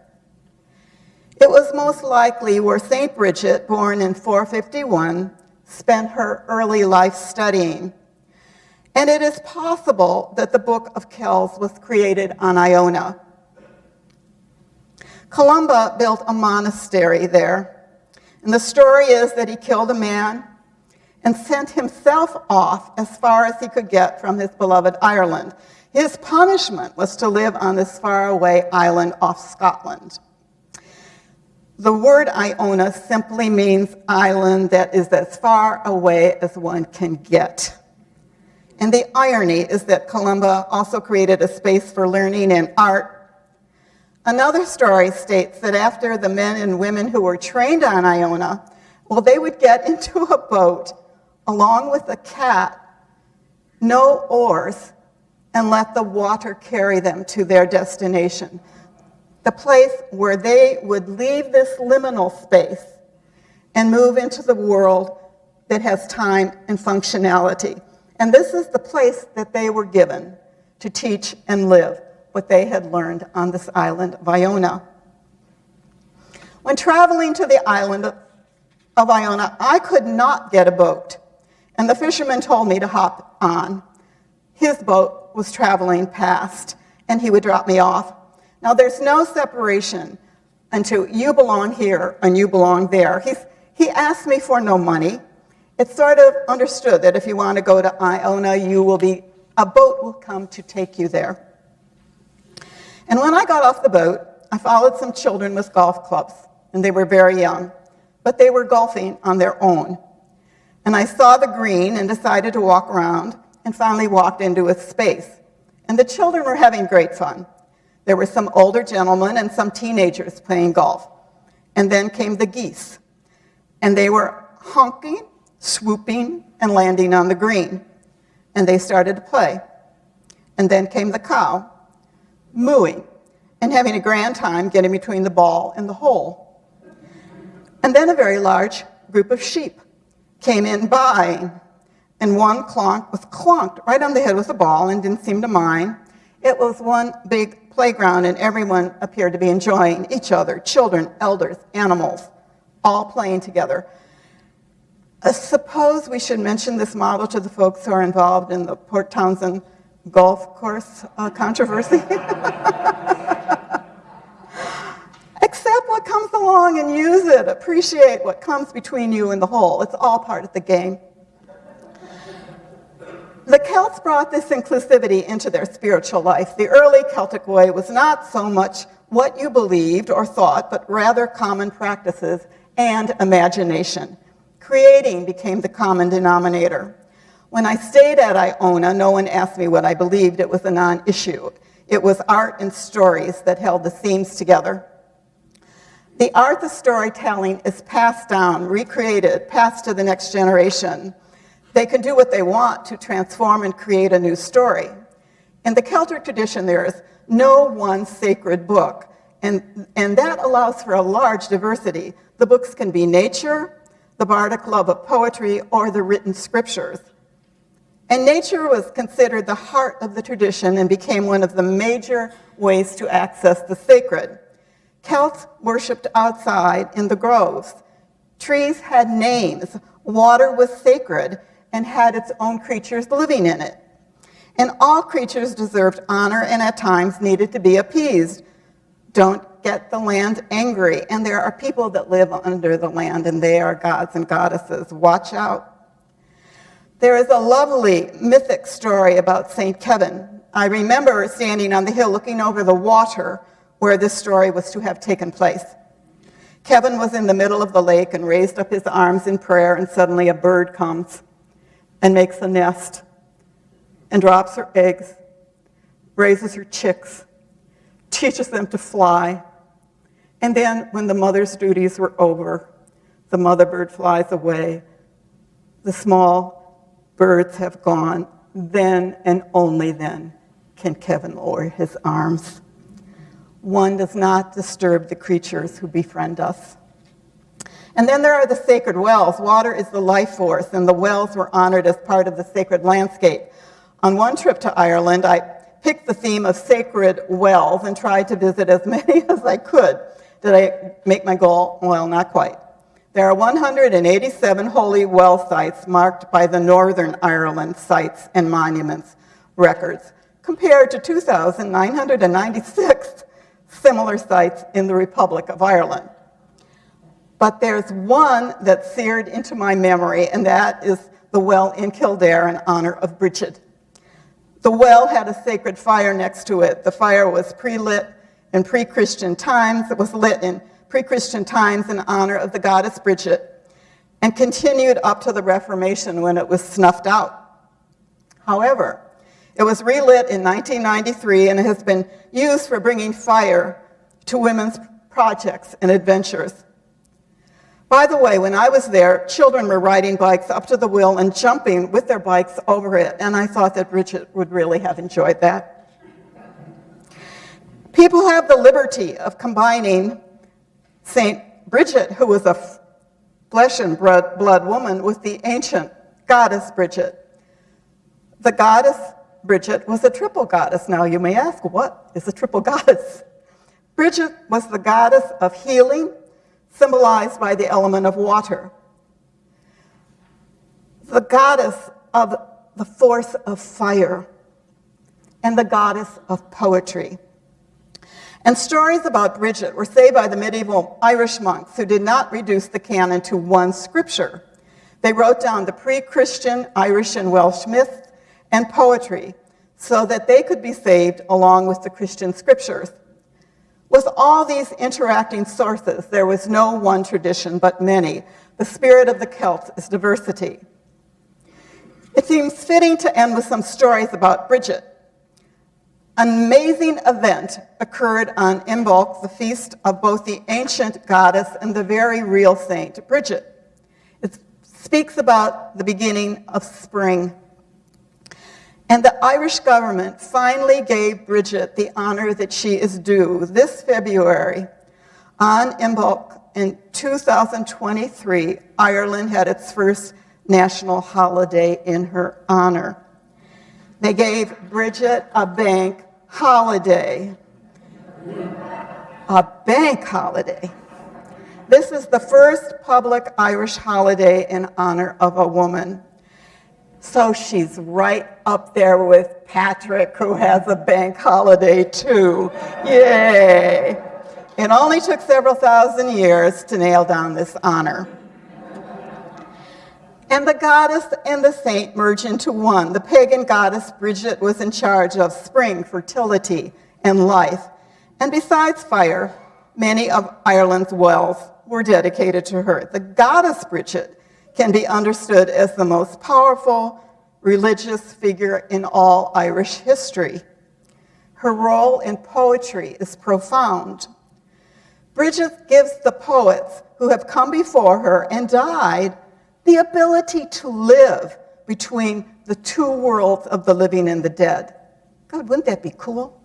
It was most likely where St. Bridget, born in 451, spent her early life studying. And it is possible that the Book of Kells was created on Iona. Columba built a monastery there, and the story is that he killed a man and sent himself off as far as he could get from his beloved Ireland. His punishment was to live on this faraway island off Scotland. The word Iona simply means island that is as far away as one can get. And the irony is that Columba also created a space for learning and art. Another story states that after the men and women who were trained on Iona, well, they would get into a boat along with a cat, no oars, and let the water carry them to their destination. The place where they would leave this liminal space and move into the world that has time and functionality. And this is the place that they were given to teach and live what they had learned on this island of Iona. When traveling to the island of Iona, I could not get a boat, and the fisherman told me to hop on. His boat was traveling past, and he would drop me off. Now, there's no separation until you belong here and you belong there. He asked me for no money. It's sort of understood that if you want to go to Iona, a boat will come to take you there. And when I got off the boat, I followed some children with golf clubs, and they were very young, but they were golfing on their own. And I saw the green and decided to walk around and finally walked into a space. And the children were having great fun. There were some older gentlemen and some teenagers playing golf. And then came the geese. And they were honking, swooping, and landing on the green. And they started to play. And then came the cow, mooing, and having a grand time getting between the ball and the hole. And then a very large group of sheep came in buying. And one was clonked right on the head with a ball and didn't seem to mind. It was one big playground, and everyone appeared to be enjoying each other, children, elders, animals, all playing together. Suppose we should mention this model to the folks who are involved in the Port Townsend golf course controversy. Accept what comes along and use it. Appreciate what comes between you and the hole. It's all part of the game. The Celts brought this inclusivity into their spiritual life. The early Celtic way was not so much what you believed or thought, but rather common practices and imagination. Creating became the common denominator. When I stayed at Iona, no one asked me what I believed. It was a non-issue. It was art and stories that held the themes together. The art of storytelling is passed down, recreated, passed to the next generation. They can do what they want to transform and create a new story. In the Celtic tradition, there is no one sacred book, and that allows for a large diversity. The books can be nature, the bardic love of poetry, or the written scriptures. And nature was considered the heart of the tradition and became one of the major ways to access the sacred. Celts worshipped outside in the groves. Trees had names. Water was sacred and had its own creatures living in it. And all creatures deserved honor and at times needed to be appeased. Don't get the land angry. And there are people that live under the land, and they are gods and goddesses. Watch out. There is a lovely mythic story about St. Kevin. I remember standing on the hill looking over the water where this story was to have taken place. Kevin was in the middle of the lake and raised up his arms in prayer, and suddenly a bird comes and makes a nest and drops her eggs, raises her chicks, teaches them to fly. And then when the mother's duties were over, the mother bird flies away. The small birds have gone. Then and only then can Kevin lower his arms. One does not disturb the creatures who befriend us. And then there are the sacred wells. Water is the life force, and the wells were honored as part of the sacred landscape. On one trip to Ireland, I picked the theme of sacred wells and tried to visit as many as I could. Did I make my goal? Well, not quite. There are 187 holy well sites marked by the Northern Ireland Sites and Monuments records, compared to 2,996 similar sites in the Republic of Ireland. But there's one that's seared into my memory, and that is the well in Kildare in honor of Brigit. The well had a sacred fire next to it. The fire was pre-lit in pre-Christian times. It was lit in pre-Christian times in honor of the goddess Brigit, and continued up to the Reformation when it was snuffed out. However, it was relit in 1993 and has been used for bringing fire to women's projects and adventures. By the way, when I was there, children were riding bikes up to the well and jumping with their bikes over it, and I thought that Bridget would really have enjoyed that. People have the liberty of combining St. Brigit, who was a flesh and blood woman, with the ancient goddess Brigit. The goddess Brigit was a triple goddess. Now you may ask, what is a triple goddess? Brigit was the goddess of healing, symbolized by the element of water. The goddess of the force of fire, and the goddess of poetry. And stories about Brigit were saved by the medieval Irish monks who did not reduce the canon to one scripture. They wrote down the pre-Christian Irish and Welsh myths and poetry so that they could be saved along with the Christian scriptures. With all these interacting sources, there was no one tradition, but many. The spirit of the Celts is diversity. It seems fitting to end with some stories about Brigit. An amazing event occurred on Imbolc, the feast of both the ancient goddess and the very real saint, Brigit. It speaks about the beginning of spring. And the Irish government finally gave Brigit the honor that she is due. This February, on Imbolc in 2023, Ireland had its first national holiday in her honor. They gave Brigit a bank holiday. A bank holiday. This is the first public Irish holiday in honor of a woman. So she's right up there with Patrick, who has a bank holiday too. Yay! It only took several thousand years to nail down this honor. And the goddess and the saint merge into one. The pagan goddess Brigit was in charge of spring, fertility, and life. And besides fire, many of Ireland's wells were dedicated to her. The goddess Brigit can be understood as the most powerful religious figure in all Irish history. Her role in poetry is profound. Brigit gives the poets who have come before her and died the ability to live between the two worlds of the living and the dead. God, wouldn't that be cool?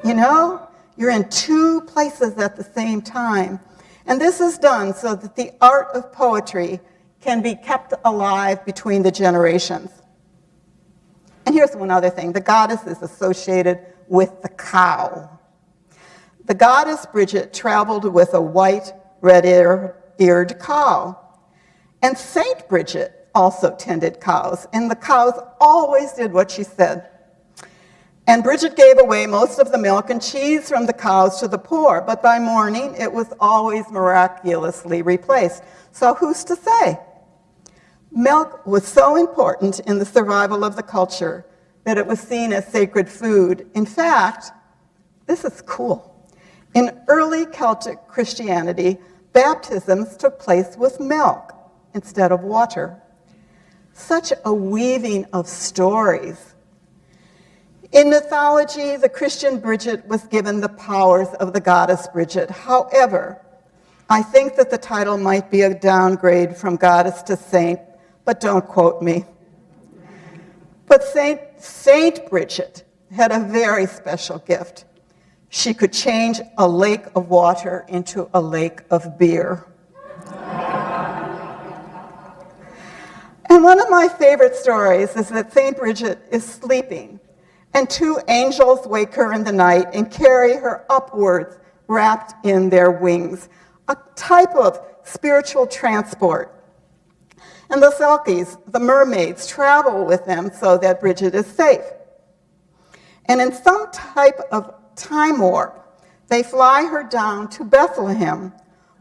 You know, you're in two places at the same time. And this is done so that the art of poetry can be kept alive between the generations. And here's one other thing. The goddess is associated with the cow. The goddess Brigit traveled with a white, red-eared cow. And Saint Brigit also tended cows, and the cows always did what she said. And Brigit gave away most of the milk and cheese from the cows to the poor, but by morning it was always miraculously replaced. So who's to say? Milk was so important in the survival of the culture that it was seen as sacred food. In fact, this is cool. In early Celtic Christianity, baptisms took place with milk instead of water. Such a weaving of stories. In mythology, the Christian Brigit was given the powers of the goddess Brigit. However, I think that the title might be a downgrade from goddess to saint, but don't quote me. But Saint Brigit had a very special gift. She could change a lake of water into a lake of beer. And one of my favorite stories is that St. Bridget is sleeping, and two angels wake her in the night and carry her upwards, wrapped in their wings, a type of spiritual transport. And the Selkies, the mermaids, travel with them so that Bridget is safe. And in some type of time warp, they fly her down to Bethlehem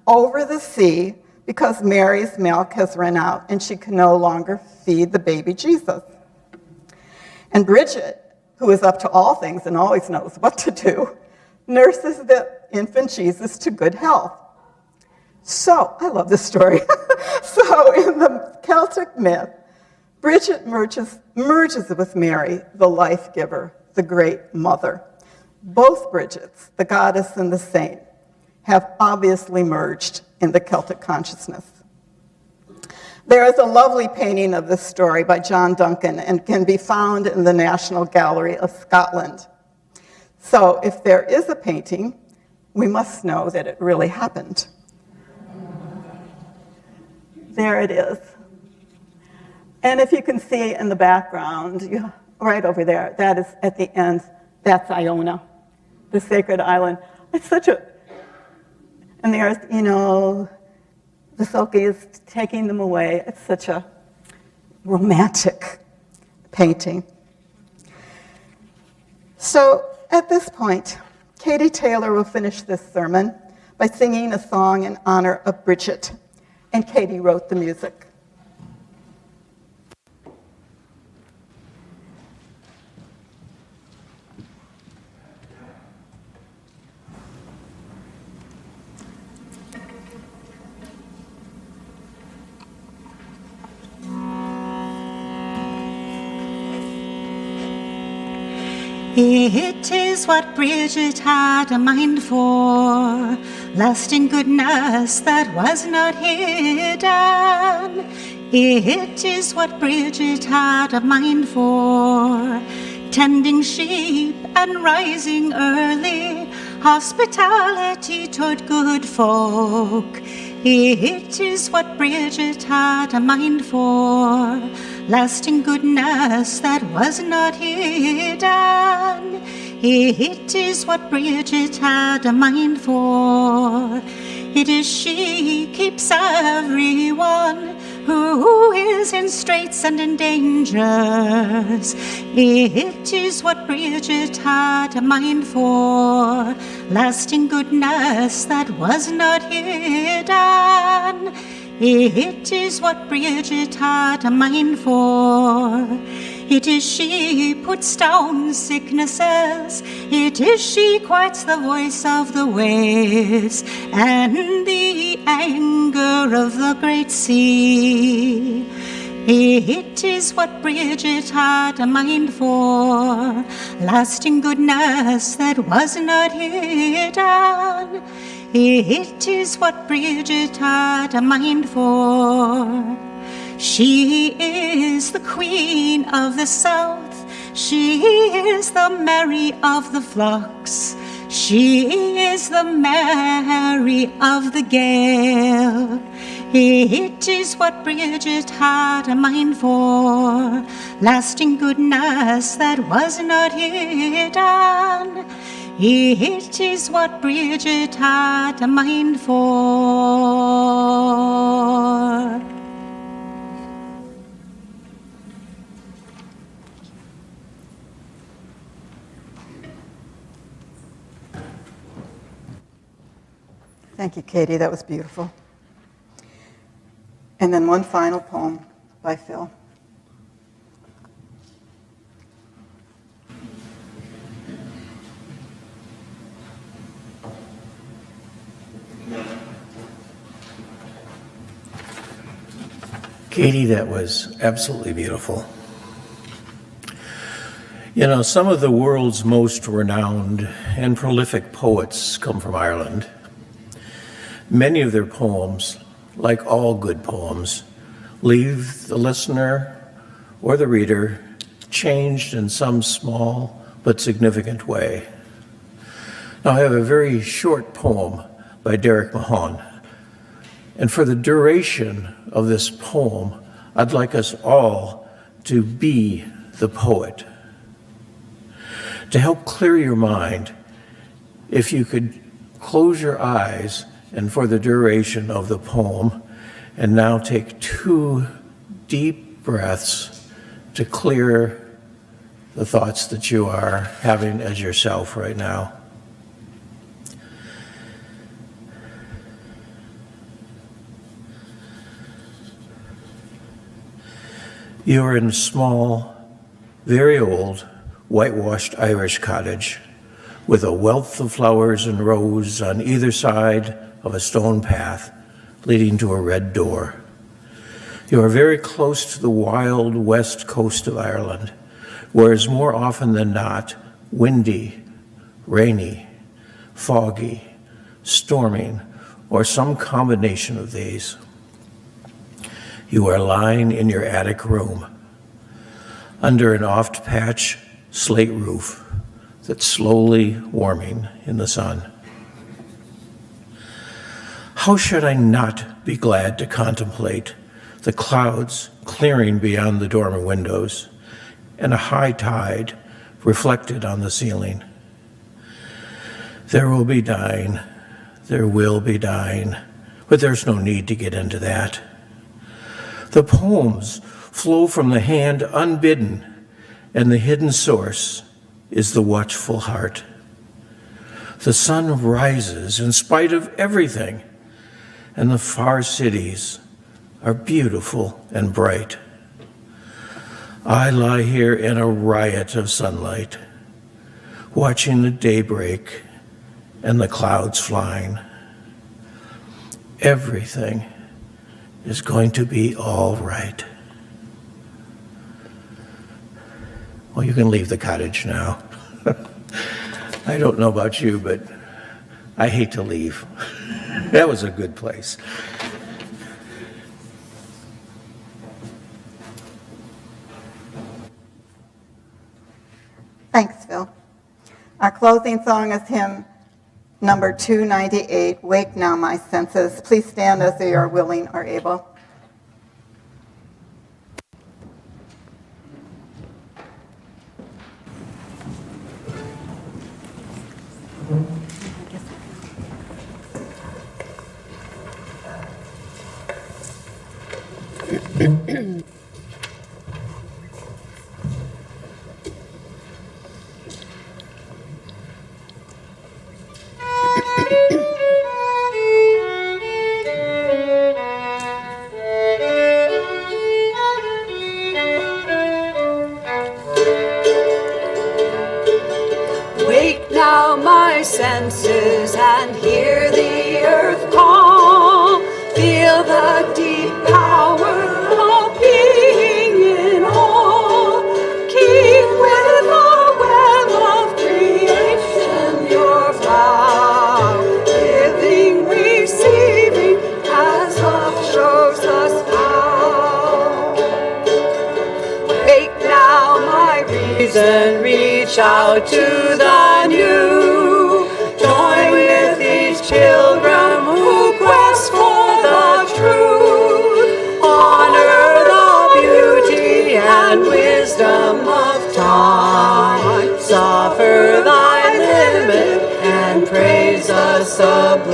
over the sea because Mary's milk has run out and she can no longer feed the baby Jesus. And Brigit, who is up to all things and always knows what to do, nurses the infant Jesus to good health. So, I love this story. So, in the Celtic myth, Bridget merges with Mary, the life giver, the great mother. Both Bridgets, the goddess and the saint, have obviously merged in the Celtic consciousness. There is a lovely painting of this story by John Duncan and can be found in the National Gallery of Scotland. So if there is a painting, we must know that it really happened. There it is. And if you can see in the background, right over there, that is at the end, that's Iona, the sacred island. It's such a, and there's, the Selkie is taking them away. It's such a romantic painting. So at this point, Katy Taylor will finish this sermon by singing a song in honor of Bridget. And Katy wrote the music. It is what Bridget had a mind for, lasting goodness that was not hidden. It is what Bridget had a mind for, tending sheep and rising early, hospitality toward good folk. It is what Bridget had a mind for, lasting goodness that was not hidden. It is what Bridget had a mind for. It is she keeps everyone who is in straits and in dangers. It is what Bridget had a mind for, lasting goodness that was not hidden. It is what Bridget had a mind for. It is she puts down sicknesses. It is she quiets the voice of the waves and the anger of the great sea. It is what Bridget had a mind for, lasting goodness that was not hidden. It is what Bridget had a mind for. She is the queen of the south. She is the Mary of the flocks. She is the Mary of the gale. It is what Bridget had a mind for, lasting goodness that was not hidden. It is what Bridget had a mind for. Thank you, Katy. That was beautiful. And then one final poem by Phil. Katy, that was absolutely beautiful. You know, some of the world's most renowned and prolific poets come from Ireland. Many of their poems, like all good poems, leave the listener or the reader changed in some small but significant way. Now, I have a very short poem by Derek Mahon, and for the duration of this poem, I'd like us all to be the poet. To help clear your mind, if you could close your eyes and for the duration of the poem, and now take 2 deep breaths to clear the thoughts that you are having as yourself right now. You are in a small, very old, whitewashed Irish cottage with a wealth of flowers and rose on either side of a stone path leading to a red door. You are very close to the wild west coast of Ireland, where it's more often than not windy, rainy, foggy, storming, or some combination of these. You are lying in your attic room under an oft-patch slate roof that's slowly warming in the sun. How should I not be glad to contemplate the clouds clearing beyond the dormer windows and a high tide reflected on the ceiling? There will be dying, but there's no need to get into that. The poems flow from the hand unbidden, and the hidden source is the watchful heart. The sun rises in spite of everything, and the far cities are beautiful and bright. I lie here in a riot of sunlight, watching the daybreak and the clouds flying. Everything is going to be all right. Well, you can leave the cottage now. I don't know about you, but I hate to leave. That was a good place. Thanks, Phil. Our closing song is hymn number 298, Wake Now My Senses. Please stand as you are willing or able. Wake now my senses and hear the earth call. Feel the deep power of being in awe. Keep with the web of creation your vow. Giving, receiving, as love shows us how. Wake now my reason, reach out to the new. Join with these children who quest for the truth. Honor the beauty and wisdom of time. Suffer thy limit and praise the sublime.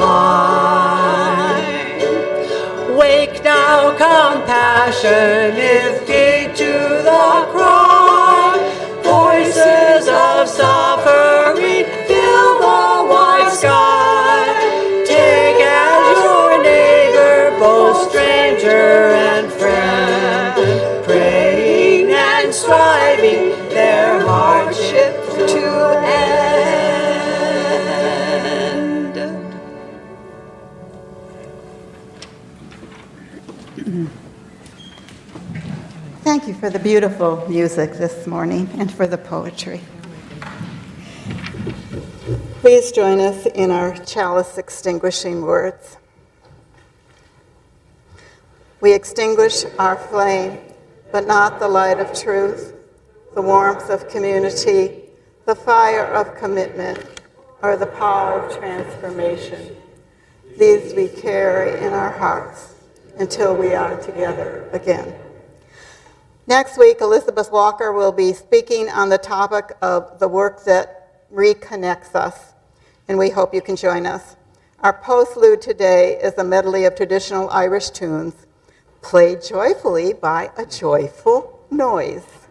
Wake now, compassion, lift gate to the cry. Voices of suffering fill the wide sky. Take as your neighbor both stranger and friend, praying and striving their hardship to end. Thank you for the beautiful music this morning and for the poetry. Please join us in our chalice extinguishing words. We extinguish our flame, but not the light of truth, the warmth of community, the fire of commitment, or the power of transformation. These we carry in our hearts until we are together again. Next week, Elizabeth Walker will be speaking on the topic of the work that reconnects us, and we hope you can join us. Our postlude today is a medley of traditional Irish tunes, played joyfully by a joyful noise.